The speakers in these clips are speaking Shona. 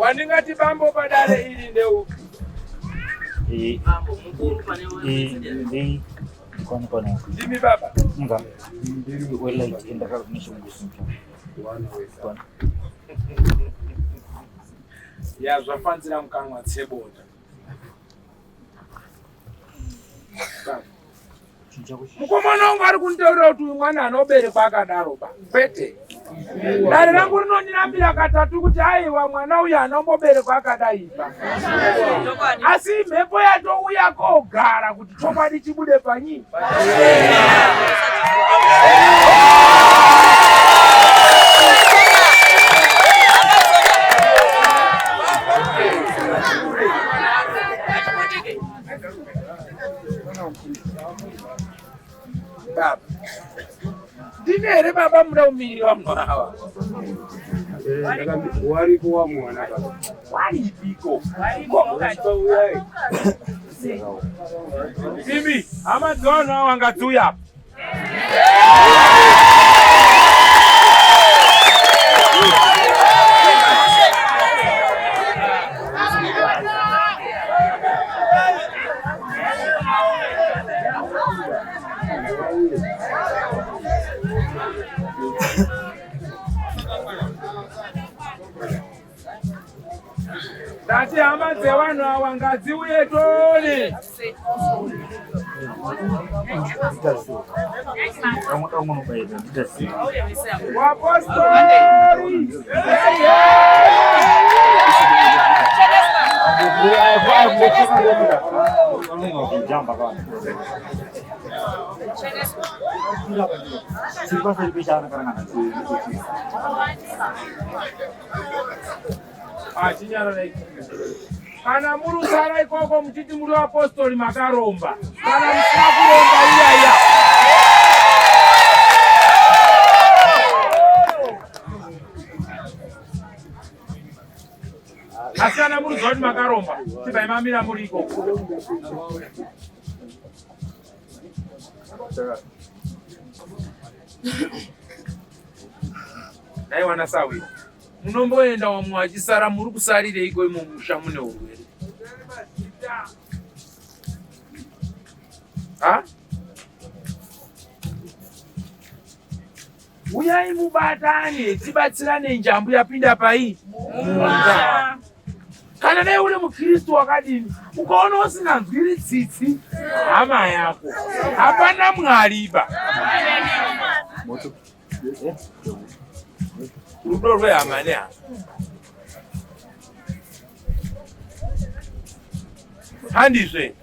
Waningati bambo badale ili ndeu. Bambo mkuru pane wewe. Kono. Dimi baba. Nga. Wela inda ka nisho mgusunta. Kono. Ya zvafanzira mukanwa tseboda. Mukomana wangu ari kunitaurira kuti mwana anoberekwa akadaro ba. Kwete. Dare rangu rinondirambira katatu kuti aiwa mwana uyu anomboberekwa akadai ba. Asi mhepo yatouya kogara kuti chokwadi chibude panyika. Baba. Dinere baba muda umiri wa mwana. Wari kuwa mwana baba. Wari piko. Dimi, amadzona wangatuya. Dati amadze wanu awangazi uye tole. Apostoli. Kana murusara ikoko mutiti muri apostoli makaromba. Kana musina kuromba iyaya. Asi kana muruzoni makaromba. Tibai mamira muriko. Dai wana sawi. Munomboenda wamwachisara muri kusarire iko mumusha mune urwere. Ha? Uyai mubatane tibatsirane njambu yapinda pai. Kana naye uri mukristo wakadini ukaona usina nzwiri tsitsi hama yako hapana mwariba. Rudo rwehama nehama. Handizve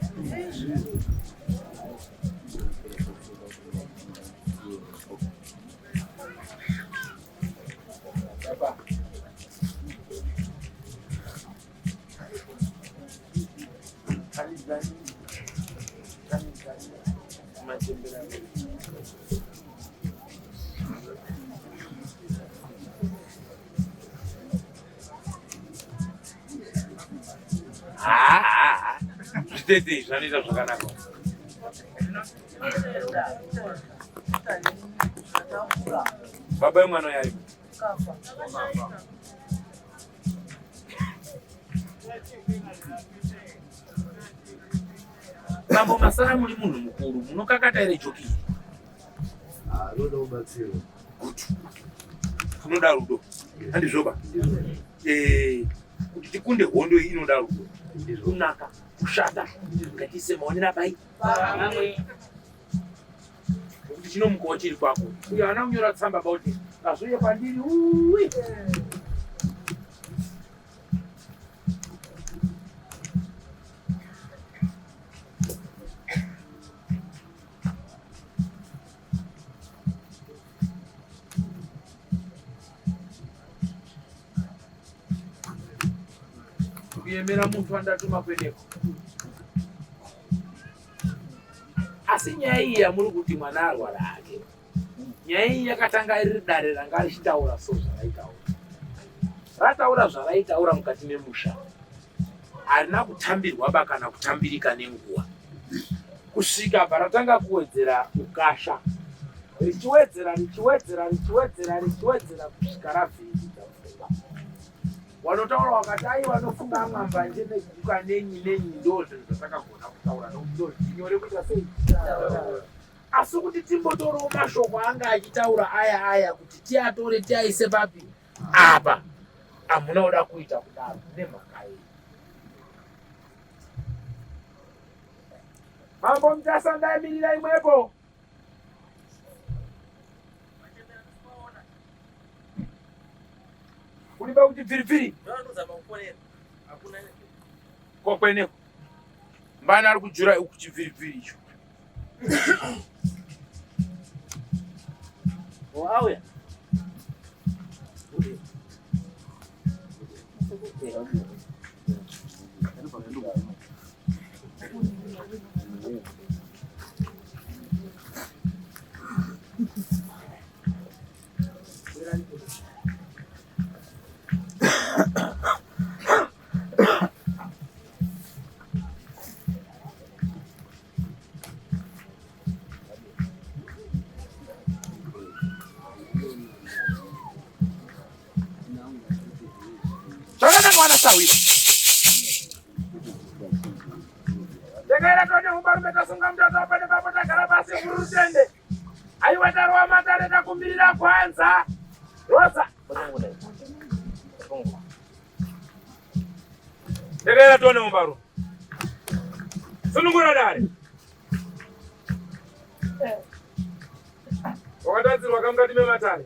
Tete, zvanoita zvakanaka. Baba vemwana yayo. Bambo masara muri munhu mukuru, munokakata ere joki. Rudo ubatsiro. Kuti. Kunoda rudo. Handizvoba. Kuti tikunde hondo inoda rudo. Kunaka. Kushata ngatise maonera bai kuti chinomukowa chiri kwako uyo ana unyora tsamba bauti azouye pandiri uwi kuyemera muntu andatuma kwendeko. Asi nyaya iyi yamuri kuti mwana arwara hake, nyaya iyi yakatanga iri dare ranga richitaura so zvaraitaura. Rataura zvaraitaura mukati memusha. Harina kutambirwa ba kana kutambirika nenguva. Kusvika paratanga kuwedzera ukasha. richiwedzera kusvika ravhiringa pfungwa. wanotaura wakati ai wanofunga mwamba njene kuka nenyi ndo zvinotaka kuona kutaura ndo nyore kuita sei asi kuti timbotoro mashoko anga achitaura aya kuti tiatore tiaise papi apa amunoda kuita kudaro nemakai mambo mtasa ndayimirira imwepo kuliba kuti viriviri kokweneko mbana ari kujura kuchiviriviri icho auya sawi tegera tone umbarumeta sunga mtoto apane papo tagara pasi kurutende aiwatarwa matare takumbirira kwanza rosa tegera tone umbaru sunungura dare wakatadzirwa kamukati mematare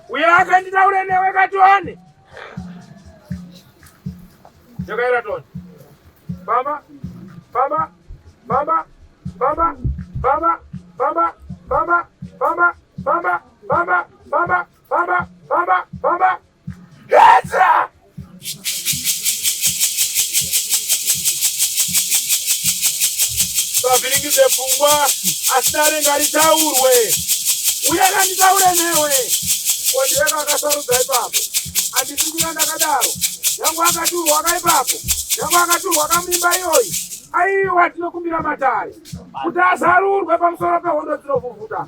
uyo akanditaure newe katione Jogaira ton. Bamba. Let's Sabiringize fungwa asidare ngaritaurwe. Uya nditaure newe. Kodiweka kasarudzai papo. Andisikuya ndakadaro. Yangu akaturwa akaipapo. Yangu akaturwa akamimba iyoyi. Aiwa tinokumbira matare. Kuti azarurwe pamusoro pehondo dzinofufuta.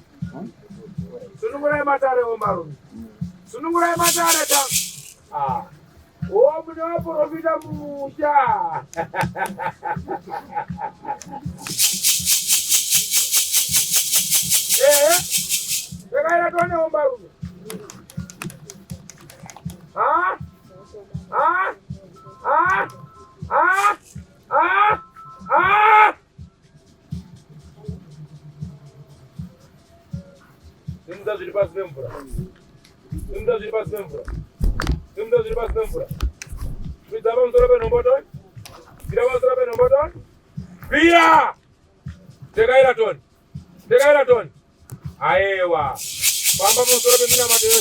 Sunungurai matare omarume. Sunungurai matare ta. Mune waprofita musha. Tekaira tone omarume. Temos de ir para dentro. Cuidado, no botón. Vira! Tekaira ton. Aewa. Pamba mosoro pemina mateo.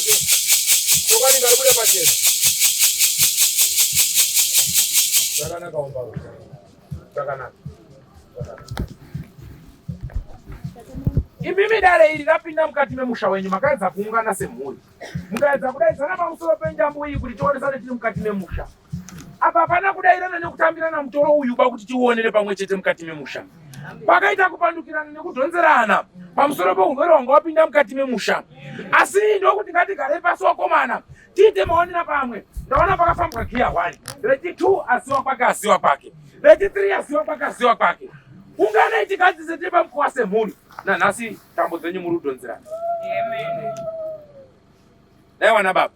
Kokani ngaribule pachena. Zakanaka umbaro. Zakanaka. Imimi dare ili rapinda mukati memusha wenyu makaedza kuungana semhuri. Mukaedza kudaidzana pamusoro penjambo iyi kuti tionesane tiri mukati memusha. Apa hapana kudairana nekutambirana mutoro uyu kuti tiuonere pamwe chete mukati memusha. Pakaita kupandukirana nekudhonzerana pamusoro peurwere hwanga wapinda mukati memusha. Asi ndokuti ngatigare pasi wakomana tiite maonera pamwe. Ndaona pakafambwa giya 1. Reti 2 asiwa kwake. Reti 3 asiwa kwake. Ungana ichigadzise tiri pamukova semhuri. Nanhasi tambo dzenyu muri kudhonzerana. Amen. Dai wana baba.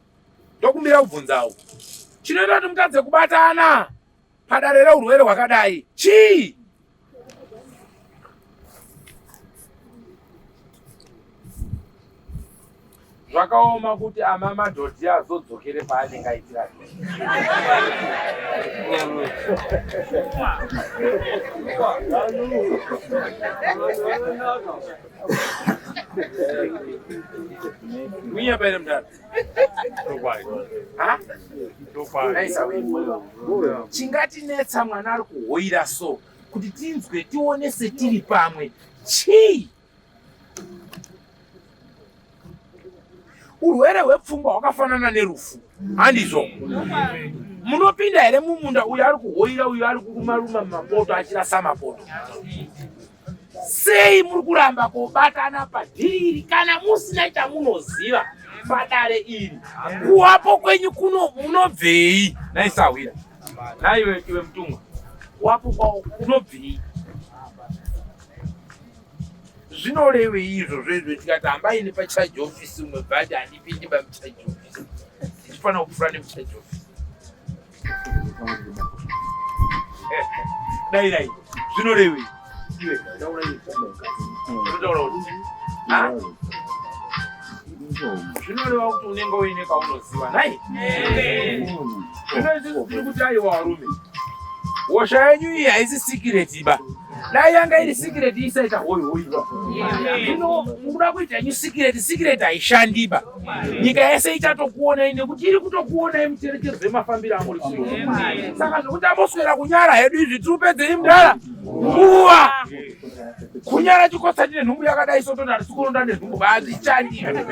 Ndokumbira kubvunzawo. Chinoita kuti mutadze kubatana padare reurwere hwakadai. Chii? Zvakaoma kuti ama madhodhi azodzokere paanenge aitira. Mwiya pere mdara. Chingatinetsa mwana ari kuhoira so kuti tinzwe tione setiri pamwe. Chii? Urwere hwepfungwa hwakafanana nerufu. Handizvo. Munopinda here mumunda uyo ari kuhoira uyo ari kuruma mapoto achirasa mapoto. Sei muri kuramba kubatana padhiriri kana musina chamunoziva padare iri kuwapo kwenyu kuno munobvei naisawira naiwe iwe mtumwa wapo kwawo unobvei zvinorevei izvozvo tikati hambai nepachaji ofisi umwe bhati handipindi pamuchaji ofisi tichifanira kupfuura nemuchaji ofisi dairai zvinorevei iwe unotaura kuti zvinoreva kuti unenge uine kaunoziva nai zvinoizvi kuti aiwa varume hosha yenyu iyi haisi sikireti ba dai yanga iri sikireti isaita hoihoiba zvino mukuda kuita yenyu sikireti haishandiba nyika yese ichatokuonai nekuti iri kutokuonai mucherechedzo wemafambiro amuri kuita saka zvokuti amboswera kunyara hedu izvi tirupedzei mudara nguva kunyara chikosa chine nhumbu yakadai sotona hatisikulonda nenhumbu vaazichandiba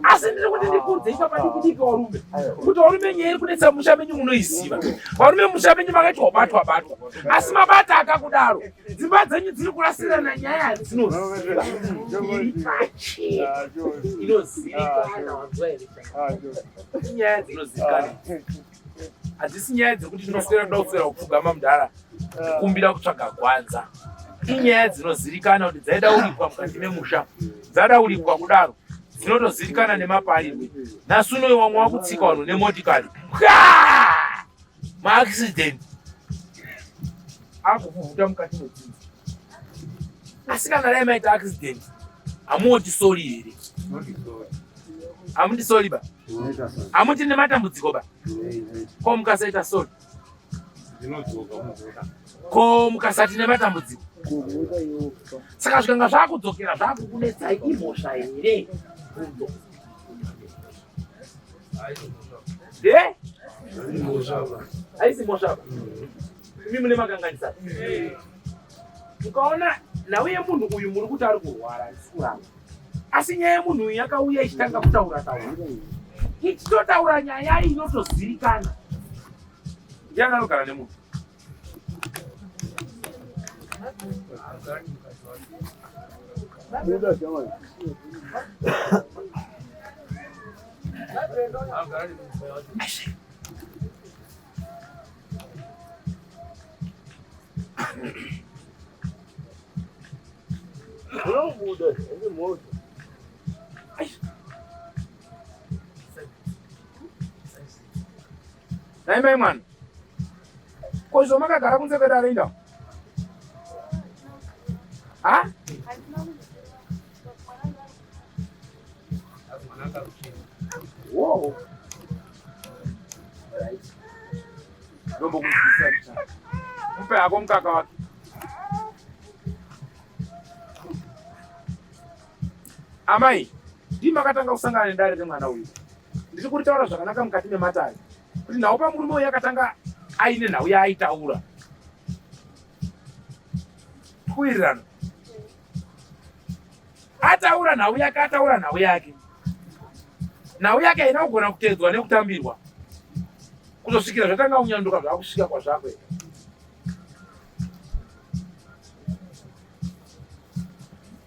asi ndiri kuti ndikuudze ipapa ndikudiki varume kuti varume nyaya iri kunetsa musha menyu munoiziva varume musha menyu makaiti wabatwa asi mabata akakudaro dzimba dzenyu dziri kurasirana nyaya hadzinoziva iri pachena inozivikana nyaya dzinozivikana hadzisi nyaya dzekuti tinoswera kuda kuswera kupfugama mudhara kumbira kutsvaga gwanza inyaya dzinozivikana kuti dzaidaurirwa mukati memusha dzadaurirwa kudaro dzinotozivikana nemaparirwe nasuno wamwe wakutsika vanhu nemotikari maaccident akuvhuvhuta mukati medzinza asi kana dai maita accident hamuoti sori here hamuti sori ba hamuti nematambudziko ba ko mukasaita sori ko mukasati nematambudziko saka zvikanga zvakudzokera zvakukunetsai imhosva here haisi mhosva ba imi mune makanganisa mukaona nhau yemunhu uyu muri kuti ari kurwara handisi kuramba asi nyaya yemunhu uyu yakauya ichitanga kutaura ichitotaura nyaya inotozivikana ndiani anogara nemunhu naimai mwana kozvo makagara kunze kwedare inda Wow. Right. Dombo kuzisa. Mpe ako mkaka wake. Amai, ndima katanga kusangana nendare nemwana uyu. Ndiri kuritaura zvakanaka mukati mematare. Kuti nawo pamurume uyu yakatanga aine nhau yaaitaura. Kuirirana. Ataura nhau yake, ataura nhau yake. Nhau yake haina kugona kutedzwa nekutambirwa. Kuzosvikira zvatanga unyanduka zvakusvika kwazvakwe.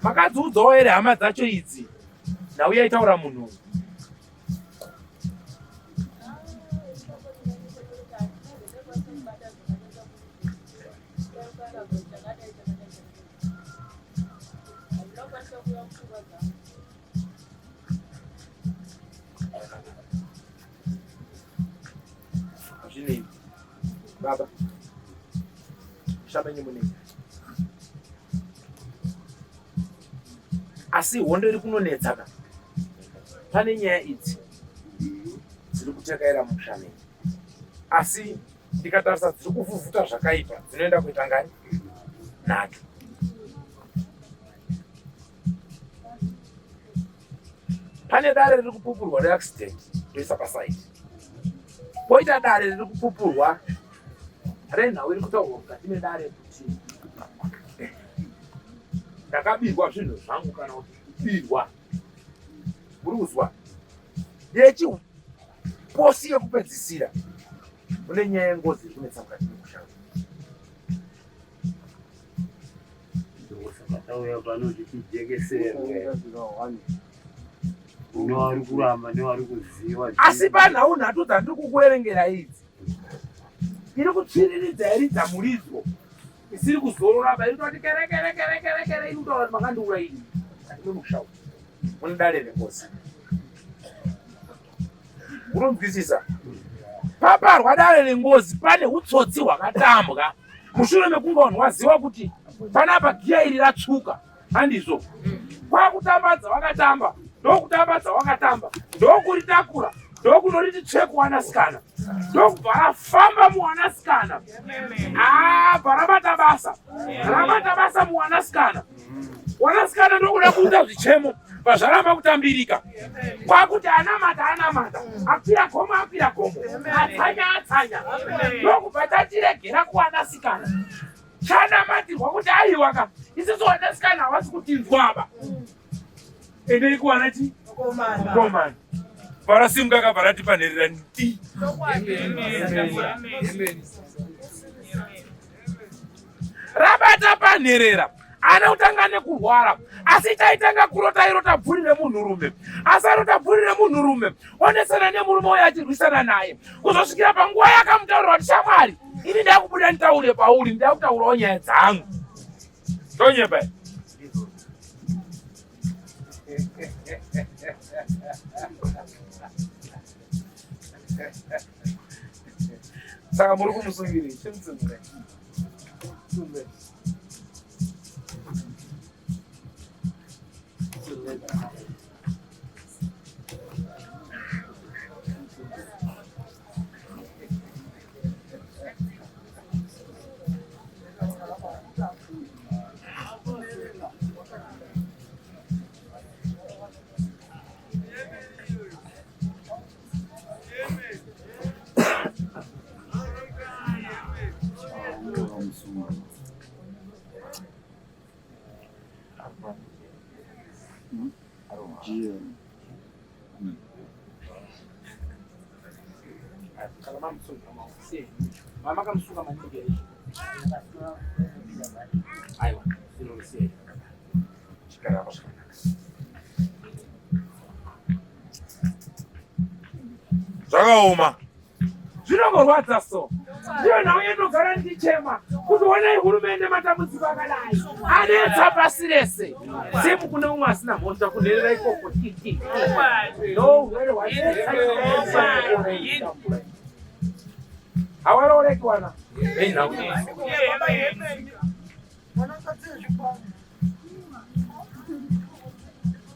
Makadziudzawo here hama dzacho idzi. Nhau yaitaura munhu. Baba, shamenye munenge. Asi hondo iri kunonetsaka. Pane nyaya idzi dziri kutekaira mushamenye. Asi ndikatarisa dziri kuvhuvhuta zvakaipa dzinoenda kuita ngani? Nato. Pane dare riri kupupurwa reaccident ndoisa pasaidi. Poita dare riri kupupurwa renhau iri kutaurwa mukati medare kuti ndakabirwa zvinhu zvangu kana kuti kubirwa muri kuzwa yechiposi yekupedzisira kune nyaya yengozi iri kunetsa mukati memushango. Tauya pano tijegesemwe. Uno kuramba ne wari kuziva. Asi pana unatudza ndiri kukuerengera idzi. Iri kutsviriridza iri dzamurizwo. Isiri kuzorora ba iri kuti kere iri kutaura kuti makandiura ini. Atime mushau. Mundarere kosi. Unomvisisa. Paparwa dare rengozi pane utsotsi hwakatambwa. Mushure mekunge vanhu vaziva kuti panapa giya iri ratsuka. Handizvo. Kwakutambadza wakatamba. Ndokutambadza wakatamba. Ndokuritakura. Ndokunoriti tsveku wanasikana. Ndokubva famba muwanasikana. Bharabata basa. Rabata basa muwanasikana. Wanasikana ndokuda kuita zvichemo. Pazvaramba kutambirika. Kwakuti anamata. Apira gomo. Atsanya. Ndokubva tatiregera kuwanasikana. Chanamatirwa kuti aiwaka. Isiso wanasikana havasi kutinzwa apa. Endei kuwana chi? Komana. Parasimuka kabarati panerera nti. Rabata panerera. Ana utangane kurwara. Asi taitanga kurota irota bvurire munhurume. Asarota bvurire munhurume. Onesana nemurume uya achirwisana naye. Kuzosvikira panguva yakamutaurira kuti shamwari. Ini ndakubuda nditaure pauri. Ndakutaurawo nyaya dzangu. Ndonyepa. Saka muri kumusungirira chimutsungire. Mama kamsuka maningi. Aiwa, sinorusia. Chikara bashaka. Zvakaoma. Zvinongorwadza so. Ndiyo nawo yendogara ndichema. Kuti wonai hurumende matambudziko akadai. Anetsa pasi rese. Simu kune umwe asina mhosva kunherera ikoko titi. No, where was it? Hawaroreki wana.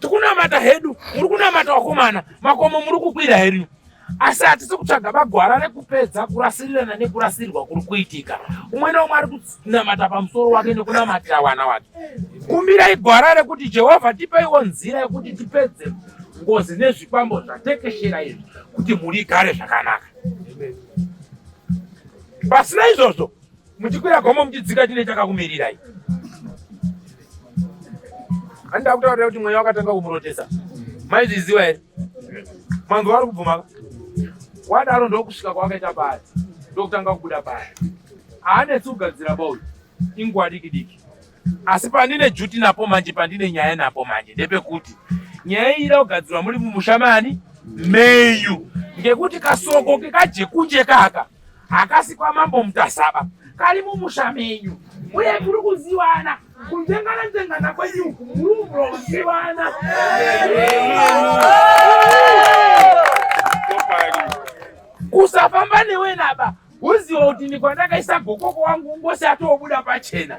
Tukunamata hedu, muri kunamata wakomana, makomo muri kukwira hedu. Asi hatisi kutsvaga bagwara rekupedza kurasirirana nekurasirirwa kuri kuitika. Umwe naumwe ari kunamata pamusoro wake nekunamatira wana wake. Kumbirai gwara rekuti Jehovha tipeiwo nzira yekuti tipedze ngozi nezvikwambo zvatekeshera izvi kuti muri igare zvakanaka. Pasina izvozvo, muchikwira gomo muchidzika chine chakakumirirai. Handida kutaurira kuti mweya wakatanga kumurotesa. Maizviziva here? Mangu vari kubvuma. Wadaro ndokusvika kwakaita pari. Ndokutanga kubuda pari. Haanetsi kugadzira bauyu. Inguva diki. Asi pandine juti napo manje, pandine nyaya napo manje. Ndepekuti nyaya iri kugadzirwa muri mumushamani menyu. Ngekuti kasoko kekajekunje kaka. Akasikwa mambo mutasaba. Kari mumusha menyu. Uye kuri kuziwana. Kunzengana kwenyu kumurumbo kuziwana. Kusafamba newe naba. Uziwa kuti ndiko ndakaisa gokoko wangu ngose atobuda pachena.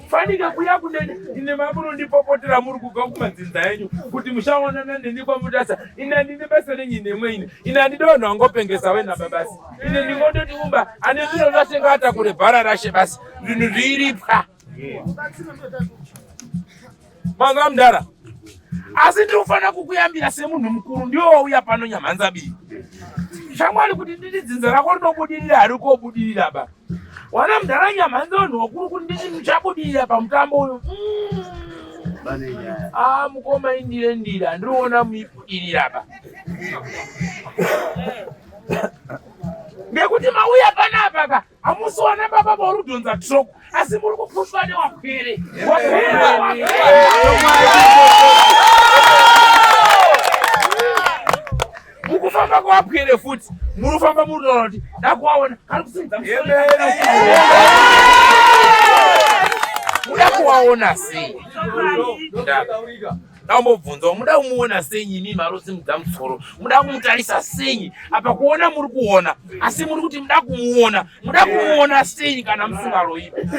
Fanika kuya kunene ine maburu ndipopotera muri kuga kumadzinza yenyu kuti mushaonana ndikwa mutasa ina ndine basa renyine mweine ina ndidonho angopengesa wena babasi ine ndingondoti umba ane zvino zvashenga atakure bhara rashe basi zvinhu zviripwa manga mudara asi ndinofana kukuyambira semunhu mukuru ndiwo wauya pano nyamhanza biri shamwari kuti nditi dzinza rako rinobudirira harikobudirira ba wana mudara nyamhanza vanhu vakuru kuti nditi muchabudirira pamutambo uyu mukoma indire handiriona muibudirira ba ngekuti mauya panapa amusiwana baba vorudhonza troko asi muri kupushwa newapwere mukufamba kwapwere futi murufamba murutaura kuti ndakuwaona kari kusimudza muda kuwaona sei ndambobvunzawo muda kumuona senyi inini marosimudza musoro muda kumutarisa senyi apa kuona muri kuona asi muri kuti muda kumuona senyi kana musingaroibe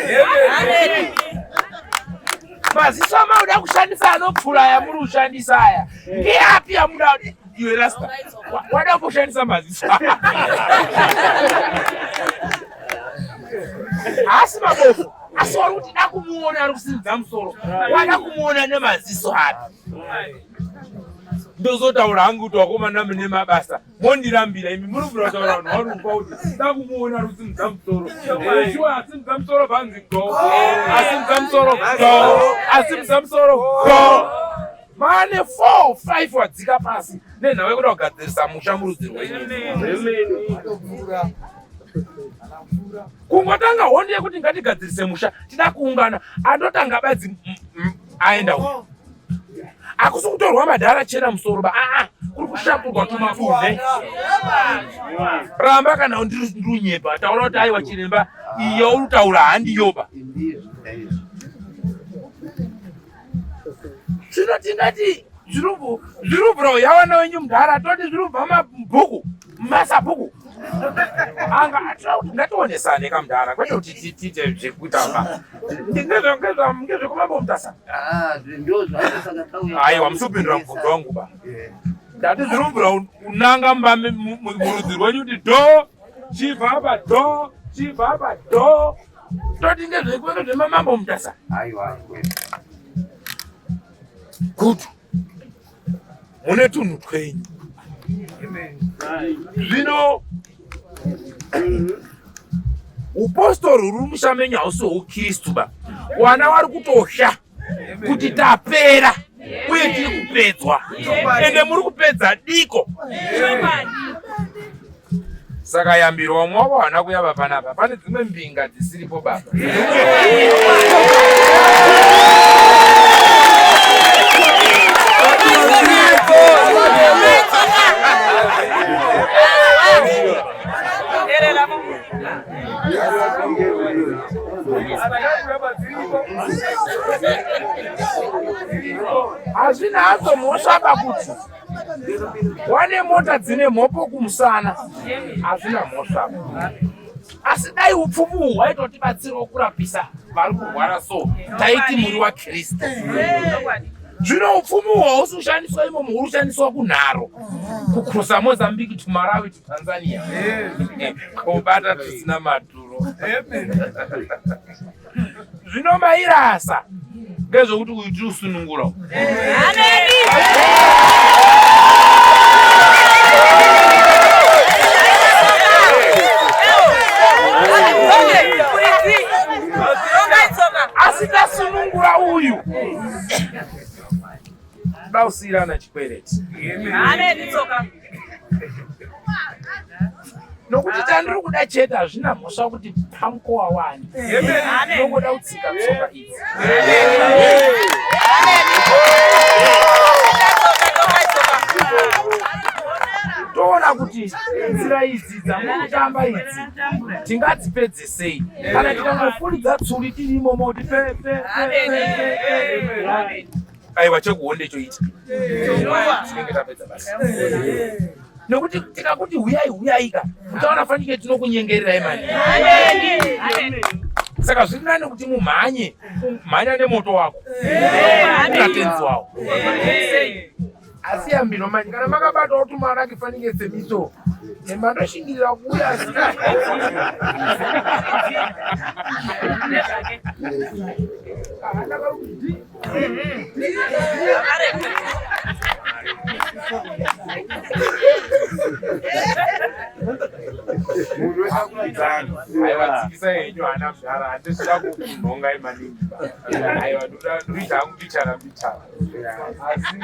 maziso amauda kushandisa anopfuraya muri kushandisa aya ngeapi amuda iwe rasta wada kushandisa maziso asi mabofu asi wari kuti da kumuona ari kusimudza musoro wada kumuona nemaziso api ndozotaura hangu kuti wakomana mune mabasa mondirambira imi muri kutaura vanhu varumba kuti da kumuona ari kusimudza musoro shuwa asimudza musoro vanzi go asimudza musoro go asimudza musoro go mane 4-5 wadzika pasi nenhau yekuda kugadzirisa musha murudzi rwenyu kungotanga honde yekuti ngatigadzirise musha tida kuungana andotanga badzi aenda uko akusi kutorwa madhara chena musoro ba kuri kushapurwa tumabunde ramba kana ndirunyepa taura kuti aiwa chiremba iyo urutaura handiyoba zvino tingati zvirubvura yawana wenyu mudhara toti zvirubva mabhuku masabhuku anga ngationesane kamudhara kwete kuti tiite zvekutamba ngezvekumambo mutasa aiwa musupindura mubvunzo wangu ba ndati zvirubvura unanga murudzi rwenyu kuti do chibva apa do chibva apa do toti ngezvemamambo mutasa kutu mune tunhu twenyu zvino upostori huri mushamenyu hausi hwoukristu ba wana wari kutosha kuti tapera uye tiri kupedzwa ende muri kupedza diko saka yambiro wamwe wavo hana kuyava panapa pane dzimwe mbinga dzisiripo baba hazvina hadzo mhoshaba kuti wane mota dzine mhopo kumusana hazvina mhoshaba asi dai upfumi hwaitotibatsirawo kurapisa vari kurwara so taiti muri waKristu zvino upfumi hwausi kushandiswa imomo huri kushandiswa kunharo kukrosa Mozambique tuMarawi tuTanzania kobata tusina maturo zvino mairasa ngezvokuti uiti usunungura asi tasunungura uyu dausirana chikwereti nokuti tandiri kuda chete hazvina mhosva kuti pankowa wani nongoda kutsika tsoka idzi toona kuti nzira idzi dzamutamba idzi tingadzipedze sei kana tikangofuridza tsuri tiri imomo kuti aiwa chekuonde choita tinenge tapedza basa nokuti tikakuti huyaika mutaona fanike tinokunyengererai mani saka zviri nani kuti mumhanya nemoto wako unatenzi wako asi yambiro manje kana makabatawo tumaraki fanike semiso mandoshingira kuuya aiwadzikisa yenyu hana mshara handisvida kunhongai maningi aiwa ndoita hangu mbichara asi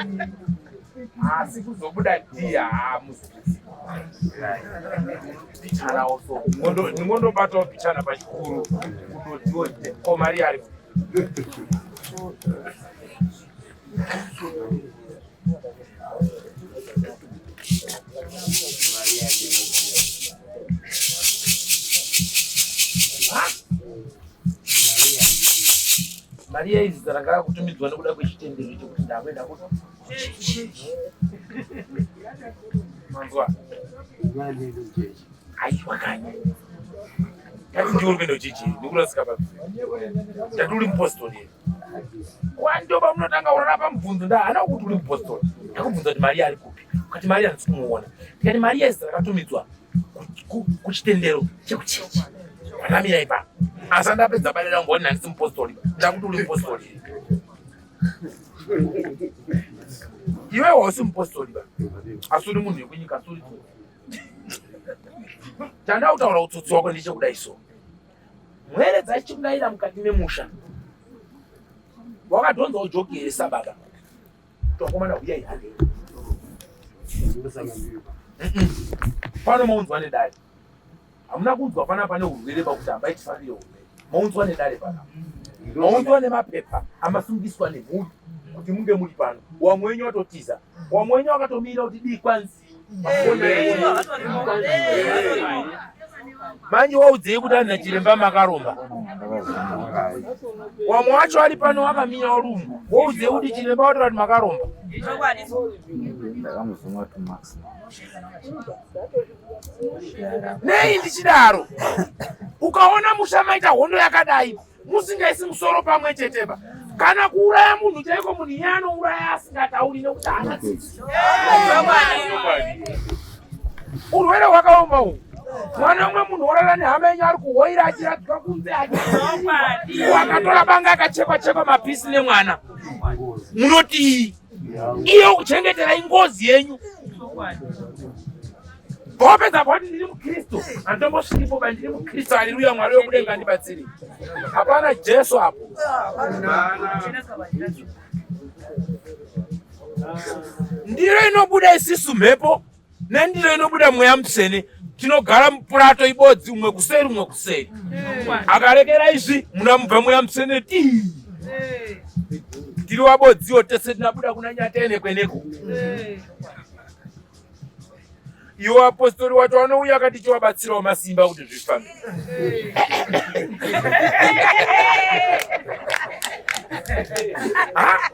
asi kuzobuda dia pichana oso ngondo bato pichana pachikuru kudote ko Maria ari Maria hizi zaranga kutumidzwa nekuda kwechitendero chekuti ndakwenda kuto manzwa ngani ndochechi aiwa kanya kati ndiuri kwenda chichi nikurasika pa tatuli mpostoli wandoba munotanga urarapa mubvunzo nda ana kuti uri mpostoli ndakubvunza kuti Maria ari kupi ukati Maria ndikumuona tikati Maria hizi rakatumidzwa kuchitendero chekuchechi wanamira ipa asandapedza bale rangu wani handisi mupostoli ndakuti uri mupostoli iwe wausi mupostoli ba asuri munhu yekunyika asuri chandautaura utsotsi wako ndichekuda iso mwere dzaichikudaira mukati memusha wakadhonzawo joki here sababa tokomana uya ihande pano maunzwa nedare hamuna kunzwa pana pane urwere pakuti hambaitifarire urwere maunzwa nedare pana maunzwa nemapepa amasungiswa nemhuri kuti munge muri pano wamwe wenyu watotiza wamwe wenyu wakatomira kuti dii kwanzi manyi waudzei kuti andina chiremba makaromba wamwe wacho ari pano wakamira urumbu waudzei kuti chiremba watora kuti makaromba nei ndichidaro ukaona musha maita hondo yakadai musingaisi musoro pamwe chetepa kana kuuraya munhu chaiko munhu iye anouraya asingatauri nekuti haana tsitsi urwere hwakaoma uhu mwana umwe munhu orara nehama yenyu ari kuhoira achiradzwa kunze akatora banga akachekwa mapisi nemwana munoti iyo kuchengeterai ngozi yenyu bopedza poti ndiri mukristu handombosvikipo ba ndiri mukristu haleluya mwari wekudenga ndibatsiri hapana Jesu apo ndiro inobuda isisu mhepo nendiro inobuda mweya musene tinogara mupurato ibodzi umwe kuseri akarekera izvi munamubva mweya musene tiri wabodziwo tese tinabuda kuna nyatene kweneko iwo apostori wacho wanouya akati chiwabatsirawo masimba kuti zvifambe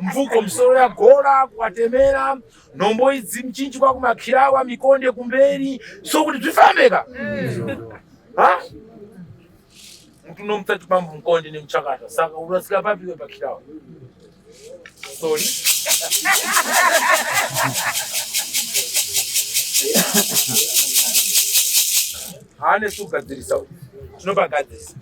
mvuko musoro yagora kuwatemera nhombo idzi mchinjwa kumakirawa mikonde kumberi so kuti zvifambeka mutu nomutsati pambu mukonde nemuchakata saka urasika papiwe pakirawa sorry haane sugadzirisa tinobagadzirisa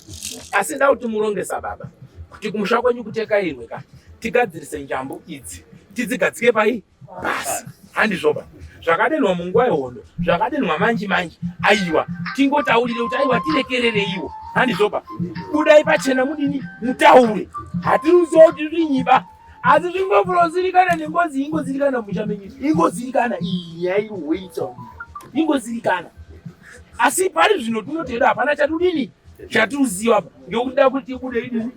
asi nda kuti murongesa baba kuti kumusha kwenyu kutekairwe ka tigadzirise njambo idzi tidzigadzike pai basi handizvoba zvakadenwa munguva yehondo zvakadenwa manji aiwa tingotaurire kuti aiwa tirekerereiwo handizvoba budai pachena mudini mutaure hatiruziva kuti rinyiba asi zvingobvurozirikana nengozi ingozirikana musha menyu ingozirikana iyairuweita ingozirikana asi pari zvino tinoteda hapana chatudini chatiruziva ngekuda kuti ibude idini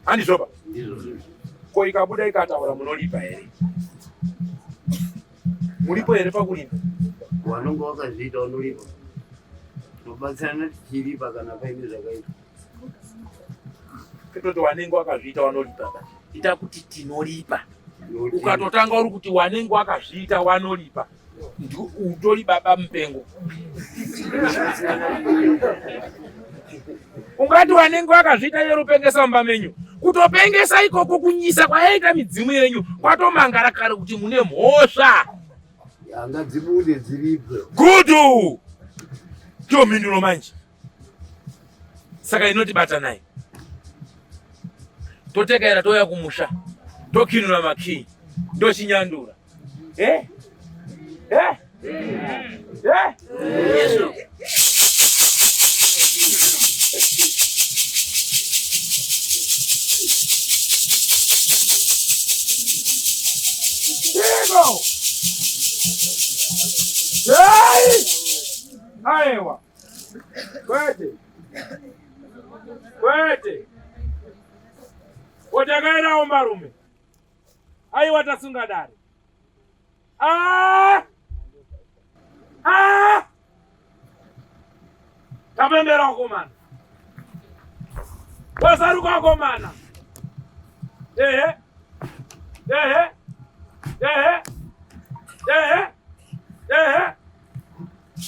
handizvoba ko ikabuda ikataura munolipa here mulipo here pakulipa wanonga wakazviita unolipa tobatsirana tichiripa kana paine zvakaita ketoti wanenge wakazviita wanolipa ita kuti tinolipa ukatotanga uri kuti wanenge wakazviita wanolipa utori baba mupengo ungati wanenge wakazviita yero pengesa mumba menyu kutopengesa ikoko kunyisa kwayaita midzimu yenyu kwatomangara kare kuti mune mhosva yanga dzibude dziripwe gudu ndiyo mhinduro manje saka inotibata naye totekaira touya kumusha tokinura makii ndochinyandura Ego! Hey! Aiwa! Kwete! Kwete! Watakaira ombarume. Aiwa tasunga dare. Tapembera komana. Wasaruka komana. Ehe.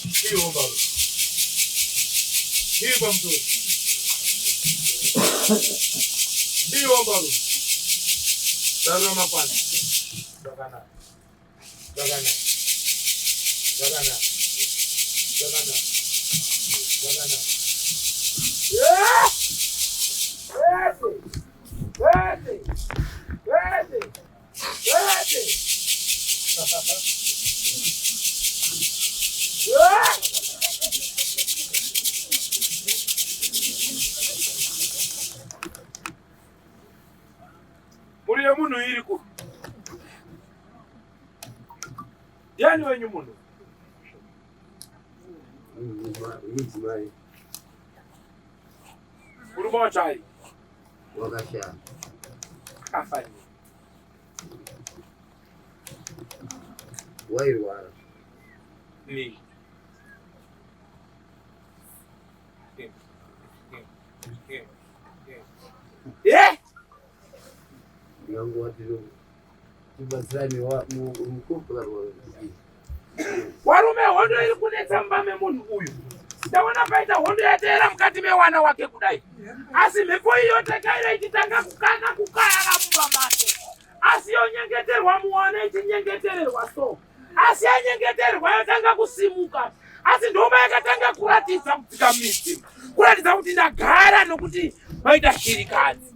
Hiyo ombarume. Hiyo mtoto. Hiyo ombarume. Tazama pana. Dagana. Muriye muno iriku. Yani wenyu muno. Mizimai. Urumo chai. Wakasha. Afanye. Wairwara. Ni. Yangu watiro. Tibasani wa mkumpula wa. Warume hondo iri kunetsa mbame munhu uyu. Ndaona paita hondo yatera mukati mewana wake kudai. Asi mhepo iyo takaira ichitanga kukaya mumba make. Asi yonyengeterwa muwana ichinyengetererwa so. Asi yanyengeterwa yotanga kusimuka. Asi ndoma yakatanga kuratidza kutsika midzi. Kuratidza kuti ndagara nokuti maita shirikadzi.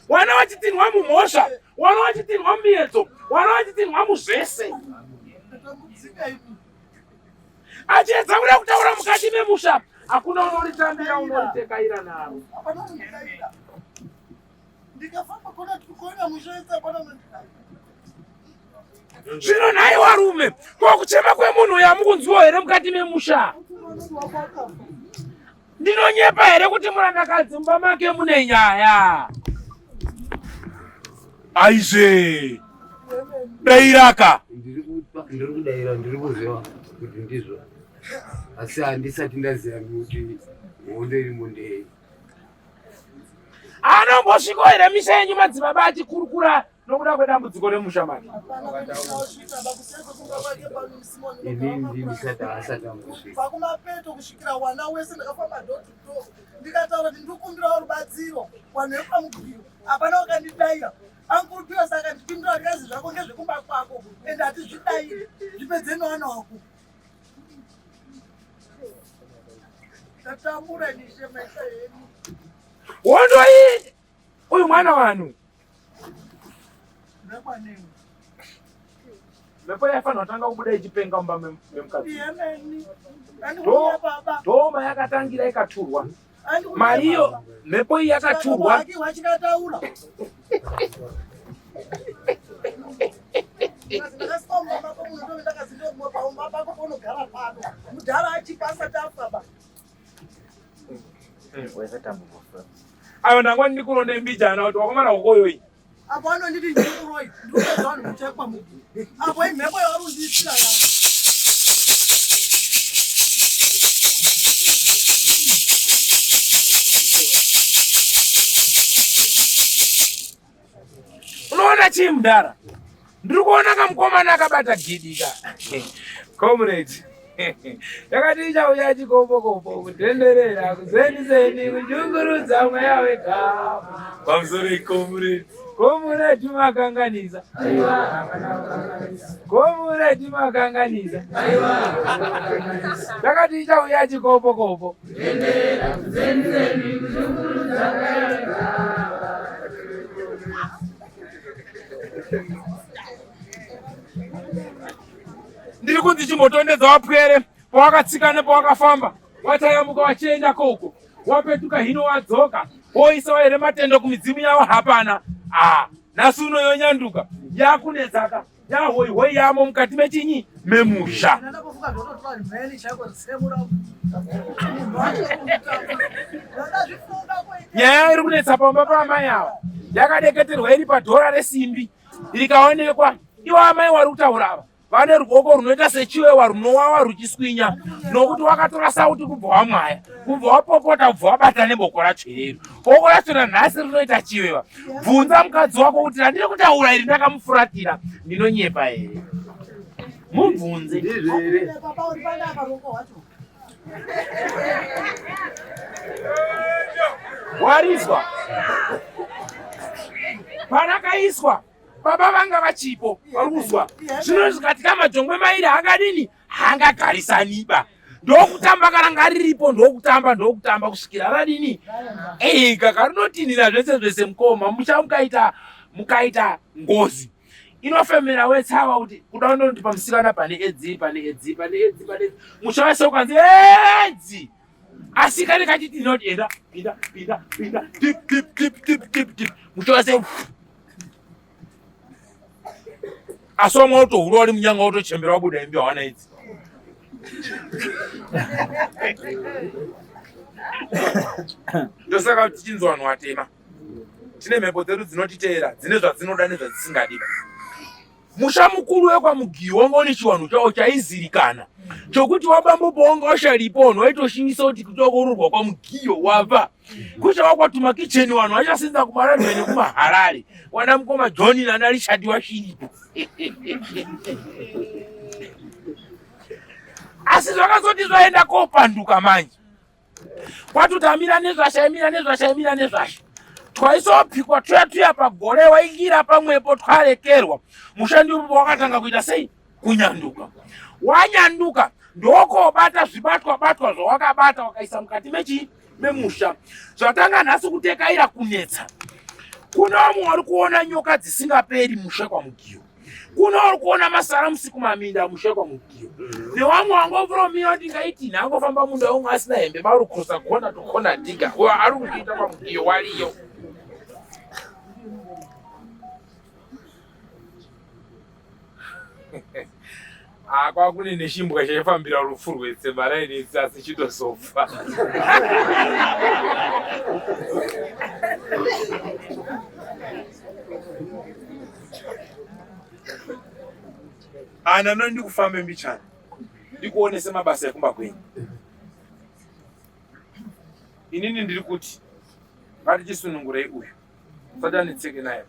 Wana wachitinwa mumhosva, wana wachitinwa miedzo, wana wachitinwa muzvese. Achiedza kuda kutaura mukati memusha, hakuna unoritambira unoritekaira naro. Zvino nhai warume, kuchema kwemunhu uyu hamukunzwawo here mukati memusha? Ndinonyepa here kuti murandakadzi mumba make mune nyaya. Aize dairaka Ndiri kudaira ndiri kuziva kuti ndizvo. Asi handisati ndaziva kuti hondo iri mundei. Anombosviko here misha yenyu madzibaba achikurukura nokuda kwedambudziko remusha make? Ini ndisati asati ambosvika. Pakumapeto kusvikira wana wese ndakafamba door to door. Ndikataura kuti ndikumbirawo rubatsiro wanhu vepamugwiro. Hapana wakandidaira. Angurupiwa saka ndipindura ndikazi zvako ngezvekumba kwako ende hatizvidairi zvipedze newana wako. Tatambura ndishemaisa heni. Hondo iyi uyu mwana wanhu. Ndakwaneni. Mhepo yaifanira kutanga kubuda ichipenga mumba memukadzi. Ndiyemeni. Andikuya baba. Ndoma yakatangira ikaturwa. Maiyo mhepo iyi yakaturwa. Haki wachikataura. Ayo ndangwa ndikuronde mbijana kuti wakomana ukoyoyi. Apo anonditi ndikuroi ndikupedza vanhu muchekwa mu. Apo imhepo yavarundisira yawo. Unoona chii mudhara? Ndiri kuona kamukomana akabata gidika. Comrade. Yakati ichauya chikopo-kopo kutenderera kuzeni-zeni kuchungurudza mweya wega. Pamusoro comrade. Comrade makanganisa. Comrade makanganisa. Yakati ichauya chikopo-kopo kutenderera kuzeni-zeni kuchungurudza mweya wega. Ndiri kunzi chimotondedza wapwere pawakatsika nepawakafamba watayambuka wachienda koko wapetuka hino wadzoka woisawo here matendo kumidzimu yavo hapana. nhasi uno yonyanduka yakunetsaka yahoihoi yamo mukati mechinyi memusha. Nyaya iri kunetsa pamba paamai ava yakadeketerwa iri padhora resimbi rikaonekwa. Ivo amai wari kutaura ava vane ruoko runoita sechiwewa runowawa ruchiswinya, nokuti wakatora sauti kubva wamwaya, kubva wapopota, kubva wabata neboko ratsverero. Boko racho nanhasi rinoita chiwewa. Bvunza mukadzi wako kuti handiri kutaura iri ndakamufuratira ndinonyepa here. Mubvunze. Warizwa panakaiswa baba vanga vachipo varikuzwa zvinonzi katika majongwe mairi haangadini haangagarisaniba. Ndokutamba kana ngariripo ndokutamba kusvikira radini ega rinotinhira zvese zvese mukoma musha mukaita ngozi inofemera wetsava kuti kuda kundoti pamusikana pane edzi musha wese ukanzi edzi asikane kachiti noti enda pinda tip musha wese asomwa utohura wari munyanga utochembera wabuda imbi hawana idzi. Ndosaka kuti tichinzi vanhu vatema tine mhepo dzedu dzinotiteera dzine zvadzinoda nezvadzisingadi. Musha mukuru wekwaMugiyo wanga une chiwanhu chawo chaizirikana chokuti wabambopo wanga washaripo waitoshinyisa kuti kutokororwa kwaMugiyo wabva kuchava kwatuma kicheni vanhu vachasinza kumaradhwe nekumaharare wana mukoma John nana Richard washiripo. Asi zvakazoti zvaenda kopanduka manje kwatotamira nezvasha twaisopikwa tuya pagore waingira pamwepo twarekerwa. Mushandi upo wakatanga kuita sei? Kunyanduka. Wanyanduka ndokobata zvibatwa zvawakabata wakaisa mukati memusha. Zvatanga nhasi kutekaira kunetsa. Kuna vamwe vari kuona nyoka dzisingaperi musha kwaMugiyo. Kuna vari kuona masara musiku maminda musha kwaMugiyo. Nevamwe vangovuromiwa kuti ngaiti angofamba munda umwe asina hembe vari kukosa gona tokona dhiga. Ari kuzviita kwaMugiyo wariyo. Kwakune neshimbwa chaifambira rufu rwetsemba rainetsi asi chitozofa. Ana nondi kufamba mbichana ndikuonese mabasa ekumba kwenyu. Inini ndiri kuti ngatichisunungurei uyu sadanitseke naye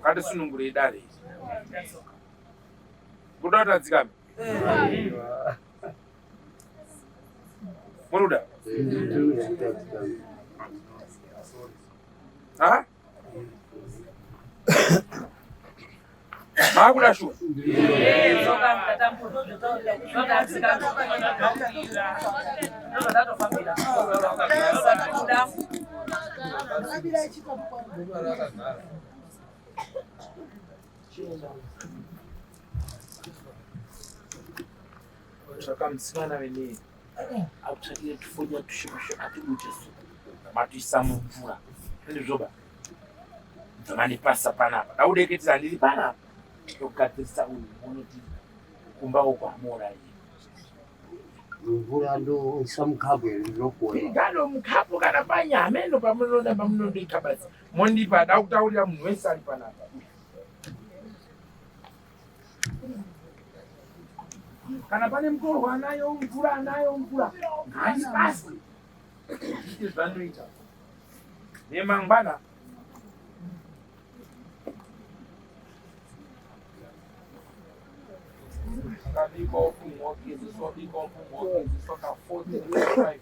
ngatisunungurei dare kuda kuti adzikame muruda makuda shuwa Takamusikana wenei akutsvakire tufonya tushoma atibuche matuisa mumvura ndizvoba dzamani pasa panapa daudeketera handiri panapa tokugadzirisa uyu unoti kumbawo kwamora mvura ndoisa mukabwe ndinokuona ngano mukapo kana panyama ino pamunondoika basi mondipa da kutaurira munhu wese ari panapa. Kana pane mutorwa anayo mvura ngandipase zviti zvanoita nemangwana kabikwa kumwoki zisobikwa kumwoki zisoka 45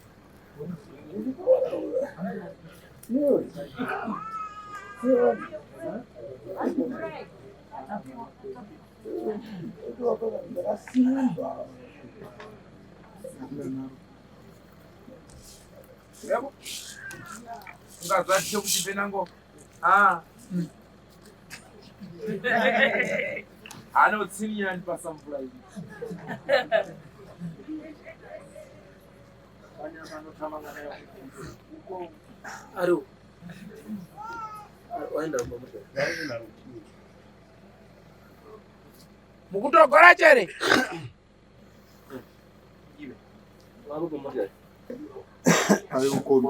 Yabo. Ungazathe ukuthi penango. Anotsinya ndipasa mvura iyi. Banya vanothamanga nayo. Aro. Mukutogora chere. Aí o come.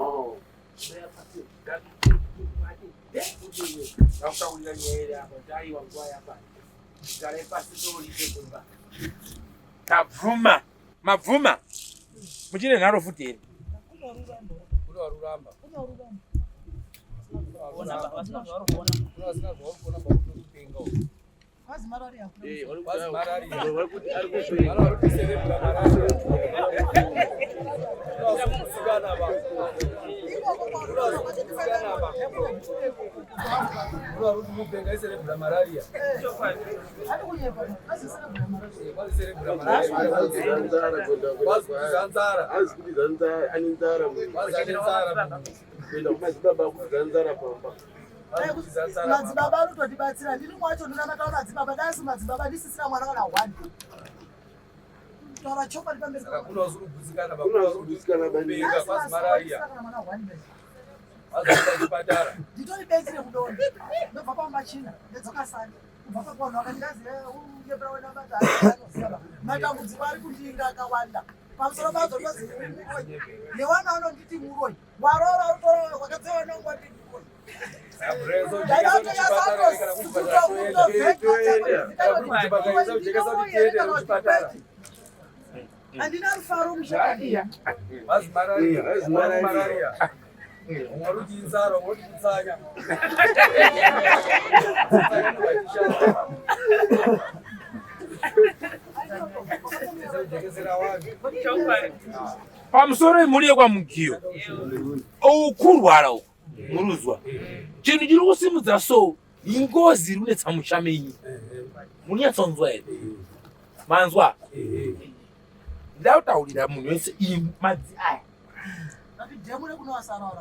Kavuma, mavuma. Muchine naro futi. Madzibaba anototibatsira ndiri mwacho ndinamataura madzibaba dasi madzibaba ndisisira mwana kana 1 taura chokwadi pamberi nditori benzire kudoni ndobva pamachina ndedzakasani kubva pakonho akandigazi uyebrawenamataanoziva matambudziko ari kundinga akawanda pamusoro pazo ndozi muroi newana unonditi muroi warora utora wakatsewa nongwati andina rufaro mushakadia Pamusoro muliye kwa mugio. Okurwara uko. Muruzwa. Chinhu chiri kusimudza so ingozi runetsa mushamenyi. Munyatsonzwa ere? Manzwa. Ndautaurira munhu wese madzi aya.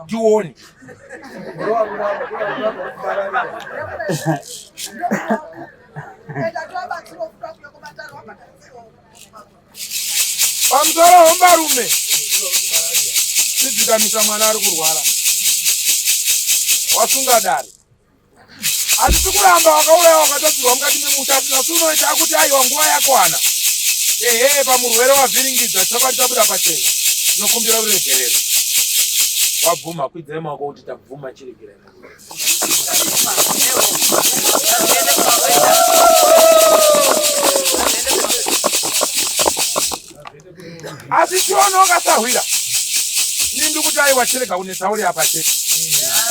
Tione. Pamusoro hombarume. Tidzikamisa mwana ari kurwara. Wasunga dare. Hatisi kuramba wakauraya wakatadzirwa mukati memusha asi unoita kuti aiwa nguva yakwana. Pamurwere wavhiringidza chokwadi tabuda pachena. Tinokumbira uregerero. Wabvuma kwidzai maoko kuti tabvuma chiregerero. Asi chiona wakasahwira. Nindi kuti aiwa chirega unesauri apa chete.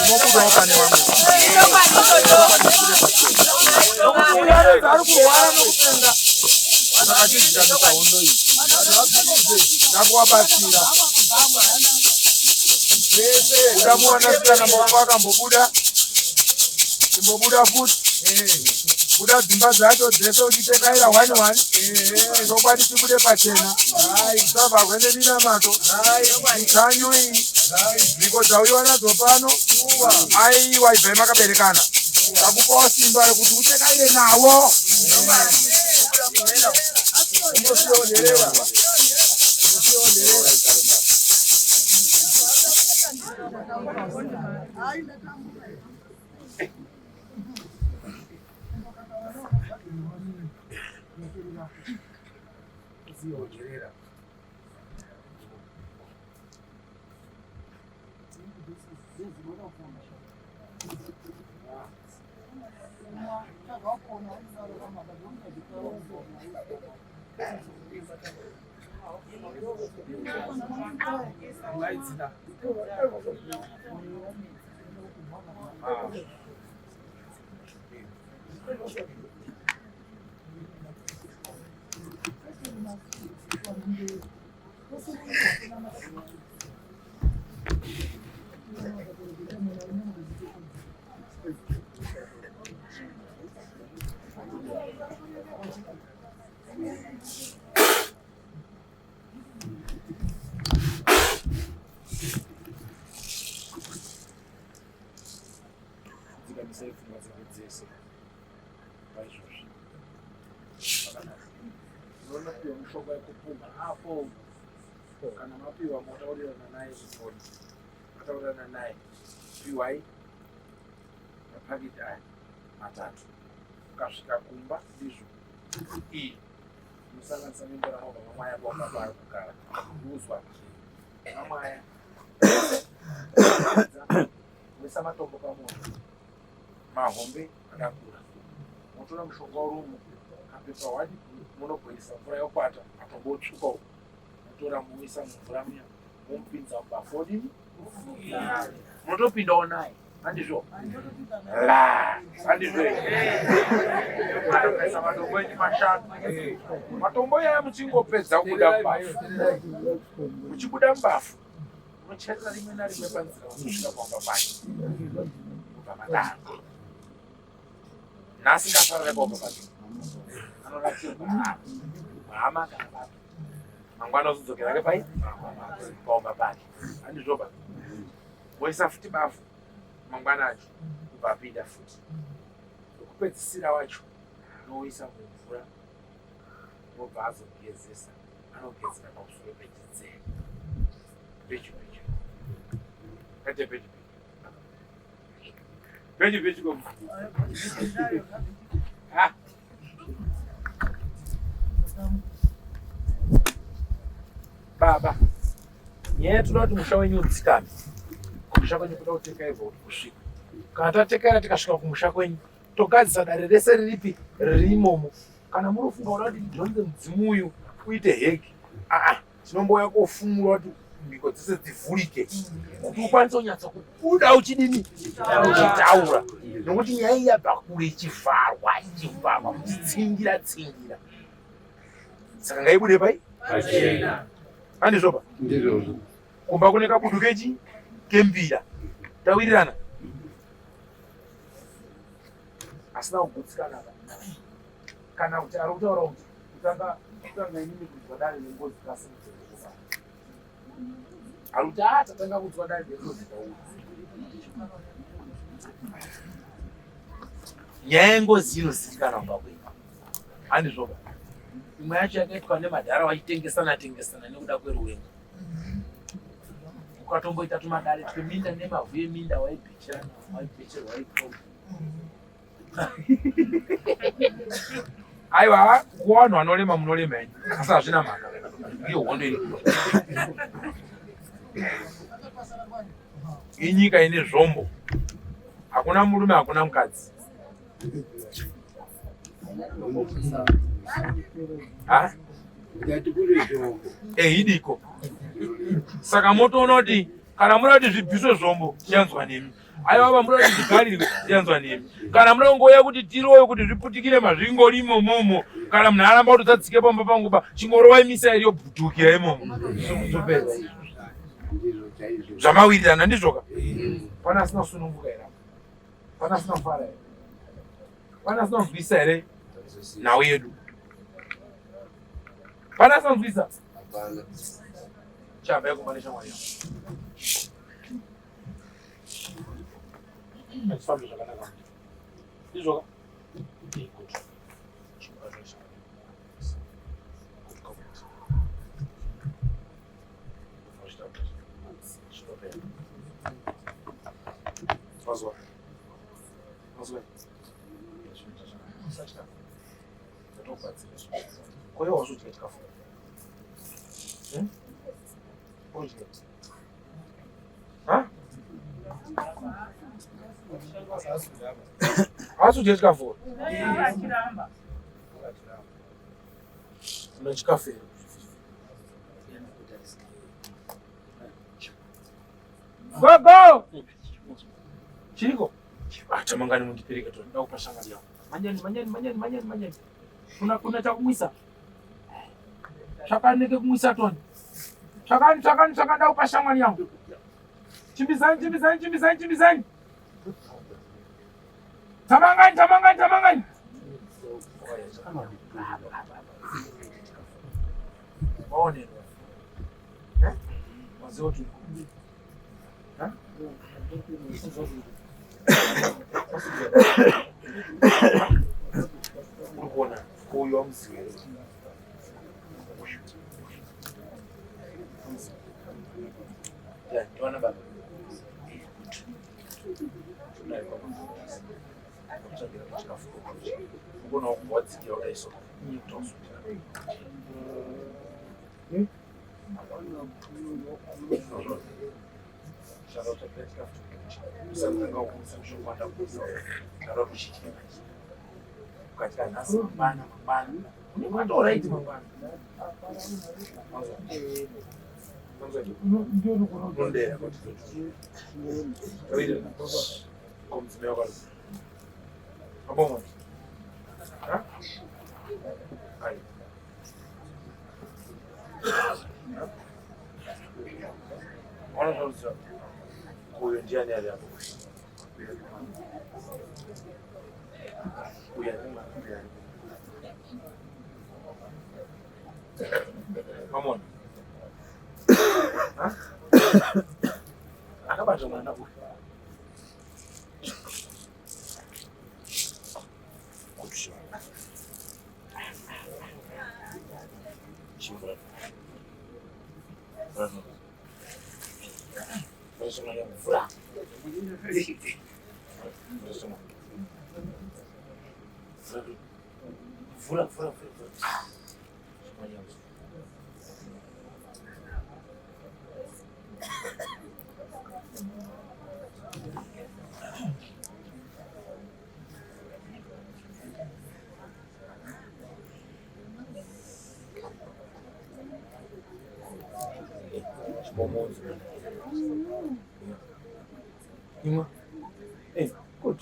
Unobudawo pane vamwe. Ari kurwara nokupenga. Akachidzikamisa hondo iyi. Ndakuvabatsira. Udamuona sikana mawangu akambobuda. Imbobuda futi. Buda dzimba dzacho dzese uchitekaira 1-1. Chokwadi chibude pachena. Usabva kwene minamato. Michanyu iyi. Nzvimbo dzauyiwa nadzo pano. Aiwa ibvai makaberekana. Takupawo simba rekuti utekaire nawo. Kana mapiwa motaurirana naye mfoni. Motaurirana naye. Piwai. mapaketi aya matatu ukasvika kumba ndizvo iyi musanganisa membora nova mamwaya kwakabara kugara uzwa mamwaya wesa matombo pamoto mahombe akakura motora mushonga urumu kapepa wadi munobhoilisa mvura yokwata matombo otsvukawo motora muisa mumvura muya momupinza mubafodini munotopindawo naye handizvo handizvo anokaisa matombo enyu mashanu matombo yaya muchingopedza kubuda mubafu muchibuda mubafu munocherera rimwe narimwe panzira kusvika kwamba paki kubva madaro nhasi ngafarara kwamba paki anoratirwa hama kana baba mangwana uzodzokera ke pai kwamba paki handizvoba woisa futi bafu mangwana acho kubva apinda futi wekupedzisira wacho noisa mumvura nobva azogezesa anogezera pamusoro pechidzee pechi kate pechi baba nyaya toda kuti musha wenyu udzikame kumusha kwenyu kuda kuteka ivho kuti kusvika kana tatekera tikasvika kumusha kwenyu togadzisa dare rese riripi riri imomo kana munofunga kuda kuti ndidhonze mudzimu uyu uite heki tinombouya kofumura kuti mbiko dzese dzivhurike kuti ukwanise kunyatsa kubuda uchidini uchitaura nokuti nyaya iyi yabva kure ichivharwa muchitsingira saka ngaibude pai handizvoba kumba kune kabudu kechi kembira tawirirana asina kugutsikana kana kuti ari kutaura kuti kutanga inini kunzwa dare nengozi kasimutezesa ari kuti tatanga kunzwa dare nengozi tauri nyaya yengozi inozivikanwa kumba kwenyu handizvoba imwe yacho yakaitwa nemadhara vachitengesana nekuda kweruwengo ukatomboita tumadare tweminda nemavhu eminda waibhecherwa ikoko aiwa kuvanhu vanorema munorema ini asi hazvina mhaka iyo hondo iri inyika ine zvombo hakuna murume hakuna mukadzi idiko saka motoona kuti kana muda kuti zvibviswe zvombo tiyanzwa nemi aiwa muda kuti zvigarirwe tiyanzwa nemi kana muda kungoya kuti tiroyo kuti zviputikire mazvingori imomo kana munhu aramba kuti udzadzike pamba panguba chingorova imisairi yobhudhukira imomo zvamawirirana ndizvoka pana asina kusununguka here pana asina kufara here pana asina kunzwisa here nhau yedu pana asina kunzwisa chambai kumba neshamwari yangu achifambe zvakanaka ndizvoka asudye chikafu una chikafu here gogo chiriko tamangani mundipereke to nda kupa shamwari yangu manyani kuna chakumwisa chakaneke kumwisa toni chakani nda kupa shamwari yangu chimbizani tamangani waone wazoti urikuona uyu wamuziwe ndiwana baba chagira chikafu ubona what's your day so ni tosu Charlotte Petka something go social kwenda kuzo kushikia katika nasi mbana ni watu alright mbana Ndera kwa tutu kawaida kumzimea kwa hapo mmoja hai ona sasa huyo njiani aliapo Mamon. Ha? Akabata mwana huyu. Kutsha. Chimba. Basi mwana mfura. Fura. Ima. Good.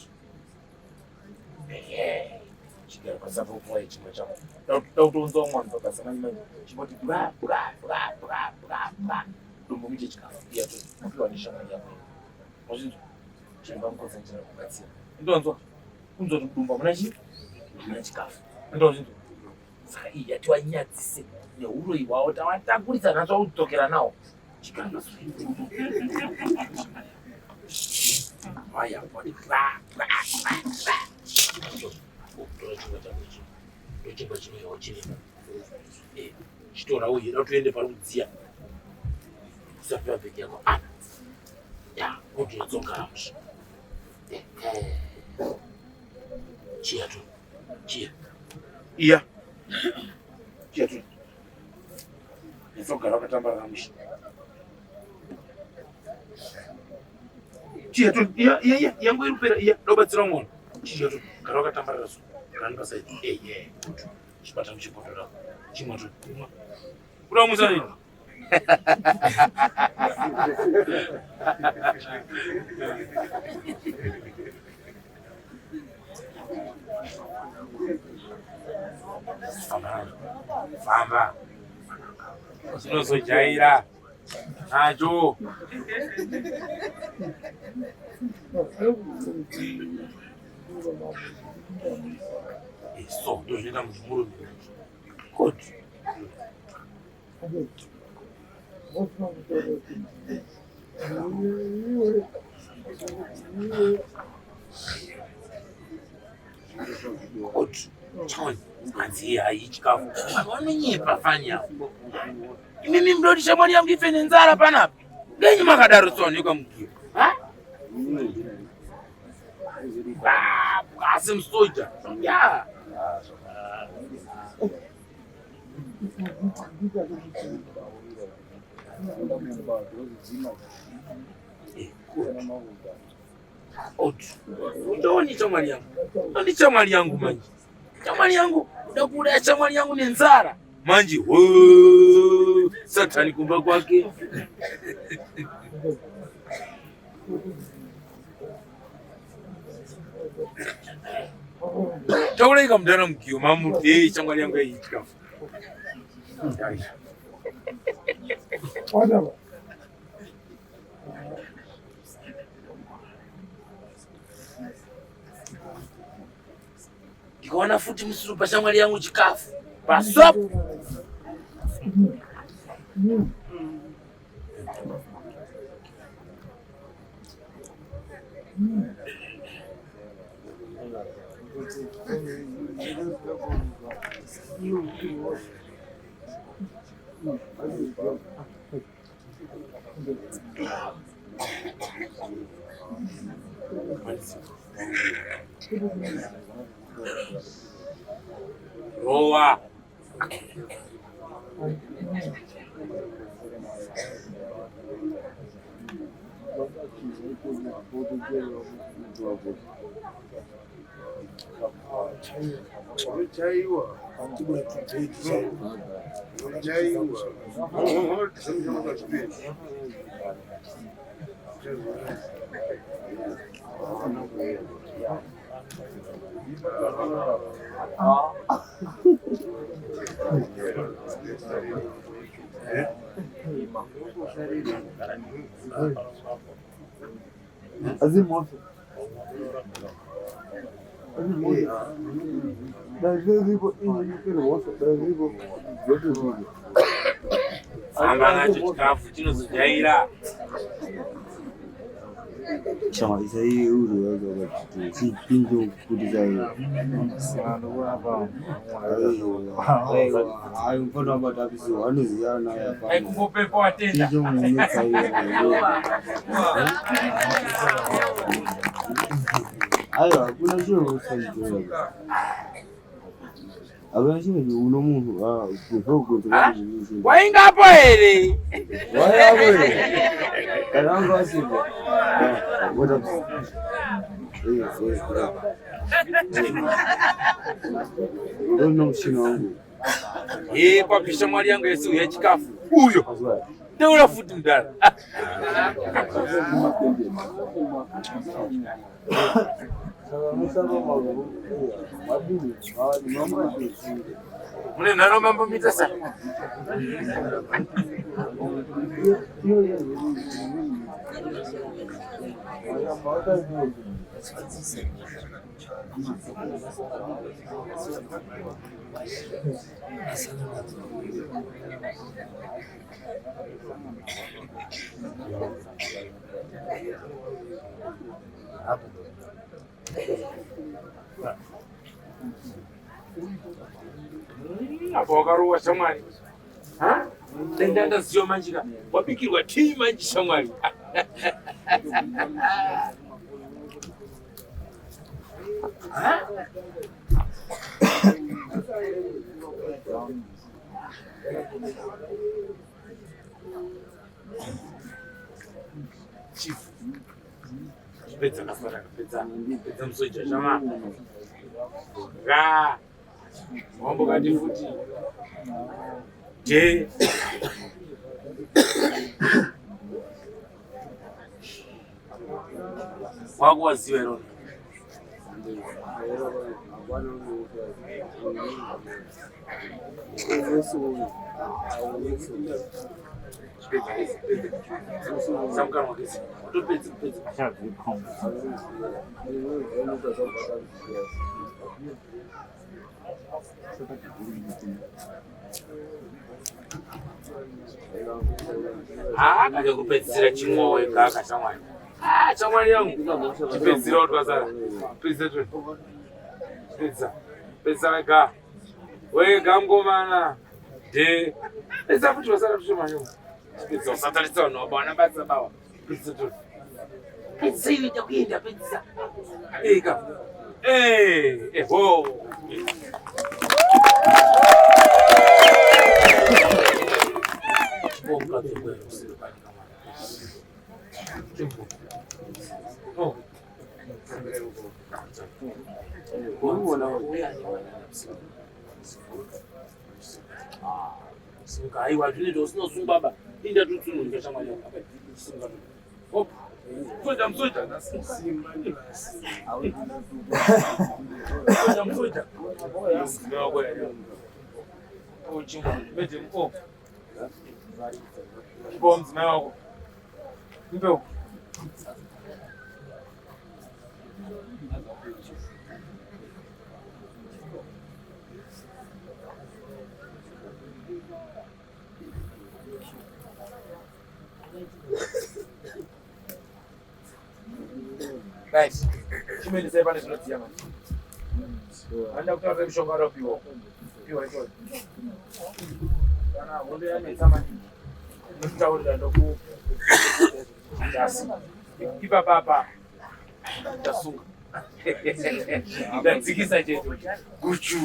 Chigar kwa sababu kwa chimba chako. Tautonzo mwanzo kasema nime chiboti bra. Dumbo mije chikafu. Ya tu. Mtu anisha mali yako. Mwazizo. Chimba mko sanje na kukatia. Ndonzo. Unzo dumbo mnaji. Mwana chikafu. Ndonzo. Saka hii yatwa nyatise. Ne ulo iwao tawatagulisa nazo utokera nao. Chikanga suri. Haya, body bra. Chimba chino yo chini. Chitora uyi, tuende parudzi. Usafika peke yako. Ya, kuti nzoka amshi. Chia tu. Chia. Iya. Chia tu. Nzoka wakatamba amshi. Chia tu. Iya, yangu irupera. Iya, dobatsira mwana. Chia tu. Karoka tambara raso. Kanba sai. Chipata mchipotora. Chimwa tu. Ura musani. Famba. Sino so jaira. Ajo. Isso, dois na muro. Good. Good. Chon. Anzi hii chikafu. Wanonyepa fanya. Mimi mrudisha mwali yangu ifene nzara pana. Genyi makadarusoni kwa mkio. Ha? Asim soja. Ya. Ndoni chamali yangu. Ndoni chamali yangu manji. Chamali yangu ndakula chamali yangu ni nzara. Manji satani kumba kwake. Taula ikamdana mkio mamu chamali yangu yichikafu. Whatever. Kikaona futi msupa chamali yangu chikafu. Basop. Roa. Azimov. Anga chikafu chinozojaira. Chama isso aí eu se pinto kudisa aí mfano amba tabisi wanoziana hapa Haikupepo watenda. hizo mneka ayo kuna sio usaidizi abashe uno muntu kuvuga Wainga hapo ere. wayawe kananga wasipo what up ndio mshino wangu Kwa pisha mwali yangu Yesu ya chikafu. Huyo. Ndio unafuti mdala. Mune naro mambo mitasa. Hapo wakaruwa shamwali. Ha? Tendanda sio manjika. Wapikirwa tii manji shamwali. Ha? Chief. Pizza nafara pizza. Pizza msoja shama. Ga. Mambo kati futi. Je. Wangu wasiwe roho. Samkano wakisi. Tu pizza. Kaja kupedzisira chimwowe kaka shamwari. Shamwari yangu. Chipedzisira utwasara. Pizza tu. Pizza wega. Wega mgomana. De. Pizza futhi wasara tushimanyo. Pizza usatalitsa no bana batsa bawa. Pizza tu. Pizza ile takuenda pizza. Eka. Ho. Ai wajuni dosino sumbaba inda tutsunu ngeshanganya apa singa hop soja msoja simba ni basi soja msoja ndio kwa hiyo chimbo bete mko bombs nao ndio Guys, chimeni sasa pale tunatia maji. Anda kutoa mshongaro piwo. Piwo hiyo. Bana wale yani kama mtaona ndoku. Kipa papa. Tasunga. Ndatsikisa chetu. Kuchu.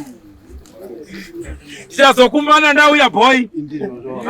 Tichazokumbana ndau ya boy. Indiro.